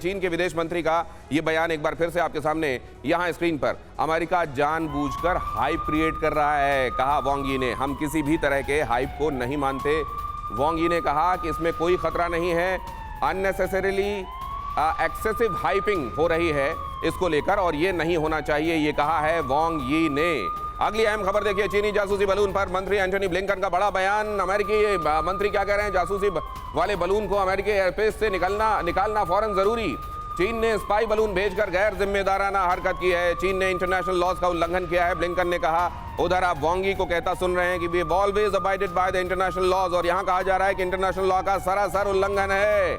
चीन के विदेश मंत्री का ये बयान एक बार फिर से आपके सामने यहां स्क्रीन पर। अमेरिका जानबूझकर हाइप क्रिएट कर रहा है, कहा वांग यी ने। हम किसी भी तरह के हाइप को नहीं मानते। वांग यी ने कहा कि इसमें कोई खतरा नहीं है, अननेसेसरीली एक्सेसिव हाइपिंग हो रही है इसको लेकर, और ये नहीं होना चाहिए, ये कहा है वांग यी ने। अगली अहम खबर देखिए, चीनी जासूसी बलून पर मंत्री एंटनी ब्लिंकन का बड़ा बयान। अमेरिकी मंत्री क्या कह रहे हैं? जासूसी वाले बलून को अमेरिकी एयरस्पेस से निकालना फौरन जरूरी। चीन ने स्पाई बलून भेजकर गैर जिम्मेदाराना हरकत की है। चीन ने इंटरनेशनल लॉज का उल्लंघन किया है, ब्लिंकन ने कहा। उधर आप वांग यी को कहता सुन रहे हैं कि we always abided by the international laws, और यहां कहा जा रहा है कि इंटरनेशनल लॉ का सरासर उल्लंघन है।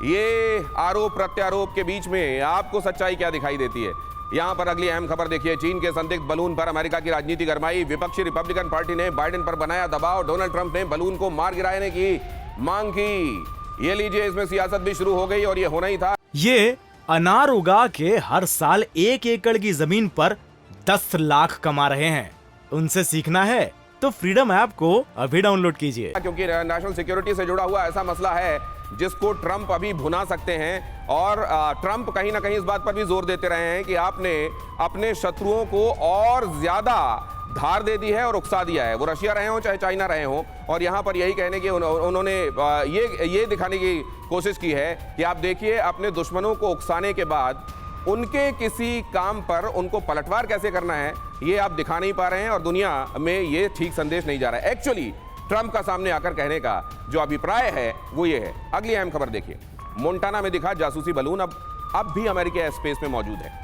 ये आरोप प्रत्यारोप के बीच में आपको सच्चाई क्या दिखाई देती है? यहां पर अगली अहम खबर देखिए, चीन के संदिग्ध बलून पर अमेरिका की राजनीति गरमाई। विपक्षी रिपब्लिकन पार्टी ने बाइडेन पर बनाया दबाव। डोनाल्ड ट्रंप ने बलून को मार गिराने की मांग की। ये लीजिए, इसमें सियासत भी शुरू हो गई और ये होना ही था। ये अनार उगा के हर साल 1 एकड़ की जमीन पर 10 लाख कमा रहे हैं। उनसे सीखना है तो फ्रीडम ऐप को अभी डाउनलोड कीजिए, क्योंकि नेशनल सिक्योरिटी से जुड़ा हुआ ऐसा मसला है जिसको ट्रंप अभी भुना सकते हैं। और ट्रंप कहीं ना कहीं इस बात पर भी जोर देते रहे हैं कि आपने अपने शत्रुओं को और ज्यादा धार दे दी है और उकसा दिया है, वो रशिया रहे हो चाहे चाइना रहे हो। और यहां पर यही कहने की उन्होंने ये दिखाने की कोशिश की है कि आप देखिए, अपने दुश्मनों को उकसाने के बाद उनके किसी काम पर उनको पलटवार कैसे करना है, ये आप दिखा नहीं पा रहे हैं और दुनिया में ये ठीक संदेश नहीं जा रहा है। एक्चुअली ट्रंप का सामने आकर कहने का जो अभिप्राय है वो ये है। अगली अहम खबर देखिए, मोंटाना में दिखा जासूसी बलून अब भी अमेरिकी एयर स्पेस में मौजूद है।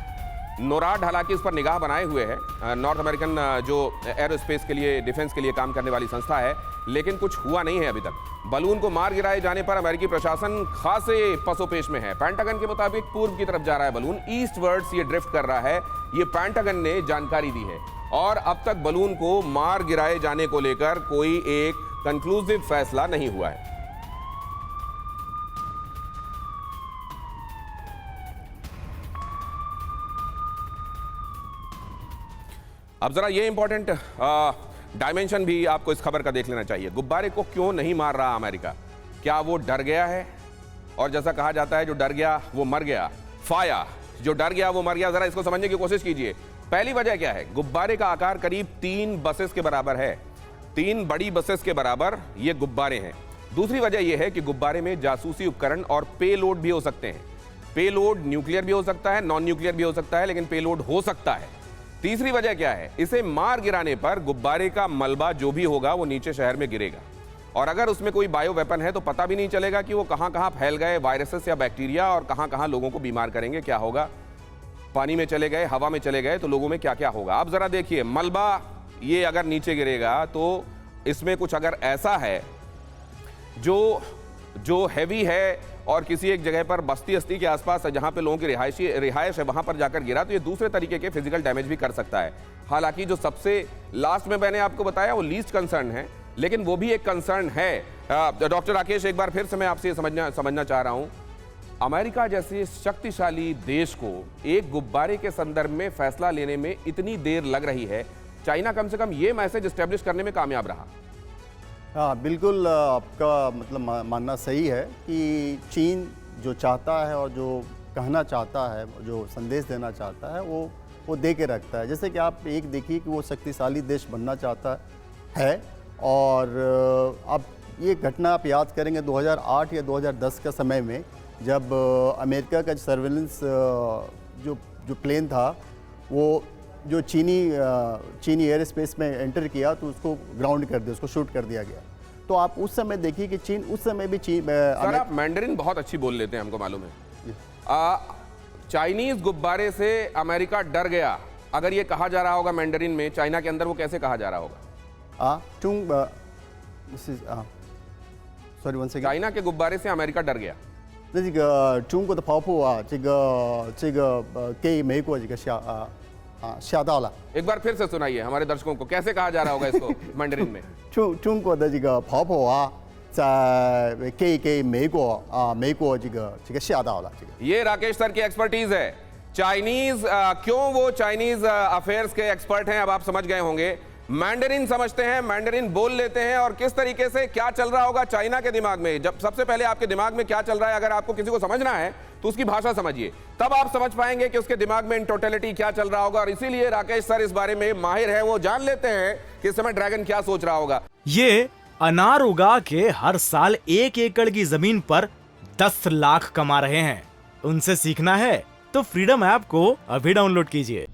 नोराड हालांकि इस पर निगाह बनाए हुए है, नॉर्थ अमेरिकन जो एरोस्पेस के लिए, डिफेंस के लिए काम करने वाली संस्था है, लेकिन कुछ हुआ नहीं है अभी तक। बलून को मार गिराए जाने पर अमेरिकी प्रशासन खासे पसोपेश में है। पेंटागन के मुताबिक पूर्व की तरफ जा रहा है बलून, ईस्टवर्ड्स ये ड्रिफ्ट कर रहा है, ये पेंटागन ने जानकारी दी है। और अब तक बलून को मार गिराए जाने को लेकर कोई एक कंक्लूसिव फैसला नहीं हुआ है। अब जरा ये इंपॉर्टेंट डायमेंशन भी आपको इस खबर का देख लेना चाहिए। गुब्बारे को क्यों नहीं मार रहा अमेरिका? क्या वो डर गया है? और जैसा कहा जाता है, जो डर गया वो मर गया। फाया, जो डर गया वो मर गया। जरा इसको समझने की कोशिश कीजिए। पहली वजह क्या है? गुब्बारे का आकार करीब 3 बसेस के बराबर है, 3 बड़ी बसेस के बराबर ये गुब्बारे हैं। दूसरी वजह यह है कि गुब्बारे में जासूसी उपकरण और पेलोड भी हो सकते हैं। पेलोड न्यूक्लियर भी हो सकता है, नॉन न्यूक्लियर भी हो सकता है, लेकिन पेलोड हो सकता है। तीसरी वजह क्या है? इसे मार गिराने पर गुब्बारे का मलबा जो भी होगा वो नीचे शहर में गिरेगा, और अगर उसमें कोई बायो वेपन है तो पता भी नहीं चलेगा कि वो कहां कहां फैल गए, वायरसेस या बैक्टीरिया, और कहां कहां लोगों को बीमार करेंगे। क्या होगा? पानी में चले गए, हवा में चले गए तो लोगों में क्या क्या होगा। अब जरा देखिए, मलबा ये अगर नीचे गिरेगा तो इसमें कुछ अगर ऐसा है जो हैवी है और किसी एक जगह पर बस्ती के आसपास जहां पे लोगों की रिहायश है वहां पर जाकर गिरा, तो ये दूसरे तरीके के फिजिकल डैमेज भी कर सकता है। हालांकि जो सबसे लास्ट में मैंने आपको बताया वो लीस्ट कंसर्न है, लेकिन वो भी एक कंसर्न है। डॉक्टर राकेश, एक बार फिर से मैं आपसे समझना चाह रहा हूं, अमेरिका जैसे शक्तिशाली देश को एक गुब्बारे के संदर्भ में फैसला लेने में इतनी देर लग रही है। चाइना कम से कम ये मैसेज एस्टेब्लिश करने में कामयाब रहा। हाँ, बिल्कुल आपका मतलब मानना सही है कि चीन जो चाहता है और जो कहना चाहता है, जो संदेश देना चाहता है, वो दे के रखता है। जैसे कि आप एक देखिए कि वो शक्तिशाली देश बनना चाहता है, और अब ये घटना आप याद करेंगे 2008 या 2010 का समय में, जब अमेरिका का सर्वेलेंस जो प्लेन था वो जो चीनी एयर स्पेस में एंटर किया तो उसको ग्राउंड कर दिया, उसको शूट कर दिया गया। तो आप उस समय देखिए कि चीन उस समय भी सर, आप मैंडरिन बहुत अच्छी बोल लेते हैं, हमको मालूम है। चाइनीज गुब्बारे से अमेरिका डर गया, अगर ये कहा जा रहा होगा मैंडरिन में, चाइना के अंदर वो कैसे कहा जा रहा होगा? Sorry, one second. चाइना के गुब्बारे से अमेरिका डर गया। 中国的跑步啊，给美国吓到了。 एक बार फिर से सुनाइए हमारे दर्शकों को, कैसे कहा जा रहा होगा इसको मैंडरिन में? 中国的跑步啊，给美国吓到了。 ये राकेश सर की एक्सपर्टीज है। चाइनीज क्यों वो चाइनीज अफेयर्स के एक्सपर्ट हैं, अब आप समझ गए होंगे। मैंडरिन समझते हैं, मैंडरिन बोल लेते हैं, और किस तरीके से क्या चल रहा होगा चाइना के दिमाग में। जब सबसे पहले आपके दिमाग में क्या चल रहा है, अगर आपको किसी को समझना है तो उसकी भाषा समझिए, तब आप समझ पाएंगे कि उसके दिमाग में इन टोटलिटी क्या चल रहा होगा। और इसीलिए राकेश सर इस बारे में माहिर है, वो जान लेते हैं कि इस समय ड्रैगन क्या सोच रहा होगा। ये अनार उगा के हर साल 1 एकड़ की जमीन पर 10 लाख कमा रहे हैं। उनसे सीखना है तो फ्रीडम ऐप को अभी डाउनलोड कीजिए।